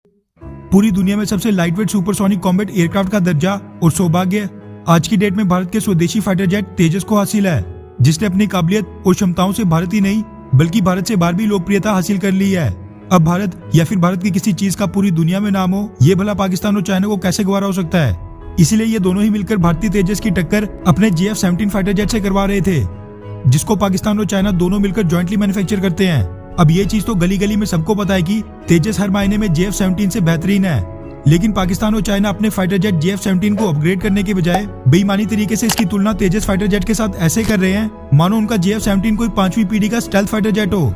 पूरी दुनिया में सबसे लाइटवेट सुपरसोनिक कॉम्बैट एयरक्राफ्ट का दर्जा और सौभाग्य आज की डेट में भारत के स्वदेशी फाइटर जेट तेजस को हासिल है, जिसने अपनी काबिलियत और क्षमताओं से भारत ही नहीं बल्कि भारत से बाहर भी लोकप्रियता हासिल कर ली है। अब भारत या फिर भारत की किसी चीज का पूरी दुनिया में नाम हो, ये भला पाकिस्तान और चाइना को कैसे गवारा हो सकता है। इसीलिए ये दोनों ही मिलकर भारतीय तेजस की टक्कर अपने JF-17 फाइटर जेट से करवा रहे थे, जिसको पाकिस्तान और चाइना दोनों मिलकर ज्वाइंटली मैन्युफैक्चर करते हैं। अब ये चीज तो गली गली में सबको पता है कि तेजस हर मायने में JF-17 से बेहतरीन है, लेकिन पाकिस्तान और चाइना अपने फाइटर जेट JF-17 को अपग्रेड करने के बजाय बेईमानी तरीके से इसकी तुलना तेजस फाइटर जेट के साथ ऐसे कर रहे हैं मानो उनका JF-17 कोई 5वीं पीढ़ी का स्टेल्थ फाइटर जेट हो।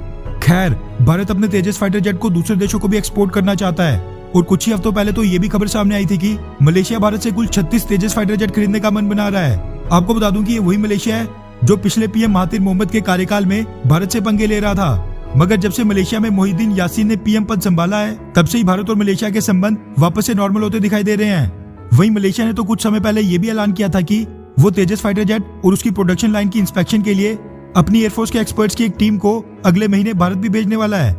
खैर, भारत अपने तेजस फाइटर जेट को दूसरे देशों को भी एक्सपोर्ट करना चाहता है, और कुछ ही हफ्तों पहले तो ये भी खबर सामने आई थी कि मलेशिया भारत से कुल 36 तेजस फाइटर जेट खरीदने का मन बना रहा है। आपको बता दूं कि ये वही मलेशिया है जो पिछले PM महातिर मोहम्मद के कार्यकाल में भारत से पंगे ले रहा था, मगर जब से मलेशिया में मोहिउद्दीन यासीन ने PM पद संभाला है, तब से ही भारत और मलेशिया के संबंध वापस से नॉर्मल होते दिखाई दे रहे हैं। वहीं मलेशिया ने तो कुछ समय पहले ये भी ऐलान किया था कि वो तेजस फाइटर जेट और उसकी प्रोडक्शन लाइन की इंस्पेक्शन के लिए अपनी एयरफोर्स के एक्सपर्ट्स की एक टीम को अगले महीने भारत भी भेजने वाला है।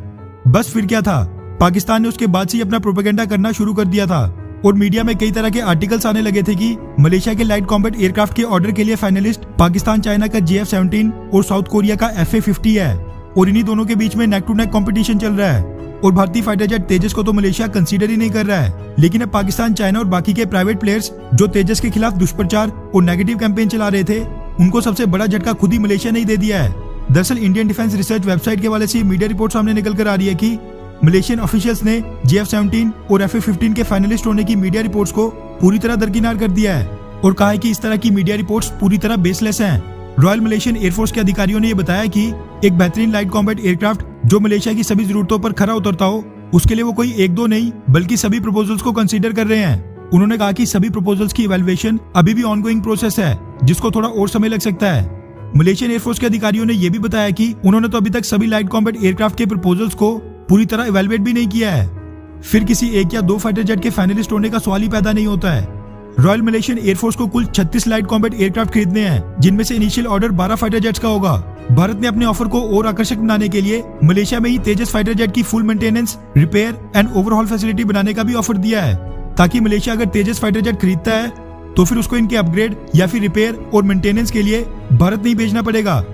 बस फिर क्या था, पाकिस्तान ने उसके बाद से अपना प्रोपेगेंडा करना शुरू कर दिया था और मीडिया में कई तरह के आर्टिकल्स आने लगे थे कि मलेशिया के लाइट कॉम्बैट एयरक्राफ्ट के ऑर्डर के लिए फाइनलिस्ट पाकिस्तान चाइना का JF-17 और साउथ कोरिया का FA-50 है, और इन्हीं दोनों के बीच में नेक टू नेक कंपटीशन चल रहा है। और भारतीय फाइटर जेट तेजस को तो मलेशिया कंसीडर ही नहीं कर रहा है, लेकिन अब पाकिस्तान, चाइना और बाकी के प्राइवेट प्लेयर्स जो तेजस के खिलाफ दुष्प्रचार और नेगेटिव कैंपेन चला रहे थे, उनको सबसे बड़ा झटका खुद ही मलेशिया ने दे दिया है। दरअसल इंडियन डिफेंस रिसर्च वेबसाइट के वाले से मीडिया रिपोर्ट सामने निकल कर आ रही है कि मलेशियन ऑफिशियल्स ने JF-17 और FA-15 के फाइनलिस्ट होने की मीडिया रिपोर्ट्स को पूरी तरह दरकिनार कर दिया है और कहा है कि इस तरह की मीडिया रिपोर्ट्स पूरी तरह बेसलेस हैं। रॉयल मलेशियन एयरफोर्स के अधिकारियों ने यह बताया कि एक बेहतरीन लाइट कॉम्बैट एयरक्राफ्ट जो मलेशिया की सभी जरूरतों पर खरा उतरता हो, उसके लिए वो कोई एक दो नहीं बल्कि सभी प्रपोजल्स को कंसीडर कर रहे हैं। उन्होंने कहा कि सभी प्रपोजल्स की इवैल्यूएशन अभी भी ऑनगोइंग प्रोसेस है, जिसको थोड़ा और समय लग सकता है। मलेशियन एयरफोर्स के अधिकारियों ने यह भी बताया कि उन्होंने तो अभी तक सभी लाइट कॉम्बैट एयरक्राफ्ट के प्रपोजल्स को पूरी तरह इवैल्यूएट भी नहीं किया है, फिर किसी एक या दो फाइटर जेट के फाइनलिस्ट होने का सवाल ही पैदा नहीं होता है। रॉयल मलेशियन एयरफोर्स को कुल 36 लाइट कॉम्बैट एयरक्राफ्ट खरीदने हैं, जिनमें से इनिशियल ऑर्डर 12 फाइटर जेट्स का होगा। भारत ने अपने ऑफर को और आकर्षक बनाने के लिए मलेशिया में ही तेजस फाइटर जेट की full maintenance, repair and overhaul facility बनाने का भी ऑफर दिया है, ताकि मलेशिया अगर तेजस फाइटर जेट खरीदता है तो फिर उसको इनके अपग्रेड या फिर रिपेयर और मेंटेनेंस के लिए भारत नहीं भेजना पड़ेगा।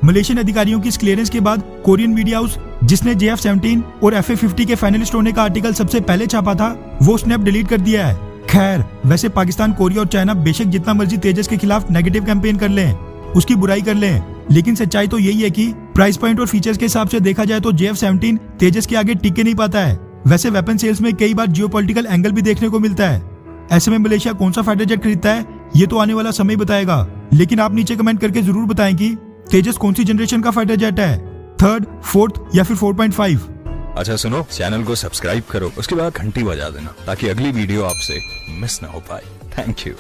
मलेशियन अधिकारियों की इस क्लियरेंस के बाद कोरियन मीडिया हाउस, जिसने JF-17 और FA-50 के फाइनलिस्ट होने का आर्टिकल सबसे पहले छापा था, वो स्नैप डिलीट कर दिया है। खैर, वैसे पाकिस्तान, कोरिया और चाइना बेशक जितना मर्जी तेजस के खिलाफ नेगेटिव कैंपेन कर लें, उसकी बुराई कर लें, लेकिन सच्चाई तो यही है कि प्राइस पॉइंट और फीचर्स के हिसाब से देखा जाए तो JF-17 तेजस के आगे टिक के नहीं पाता है। वैसे वेपन सेल्स में कई बार जियोपॉलिटिकल एंगल भी देखने को मिलता है। ऐसे में मलेशिया कौन सा फाइटर जेट खरीदता है, ये तो आने वाला समय बताएगा। लेकिन आप नीचे कमेंट करके जरूर बताएं कि तेजस कौन सी जनरेशन का फाइटर जेट है, 3rd, 4th या फिर 4.5। अच्छा सुनो, चैनल को सब्सक्राइब करो, उसके बाद घंटी बजा देना ताकि अगली वीडियो आपसे मिस ना हो पाए। Thank you.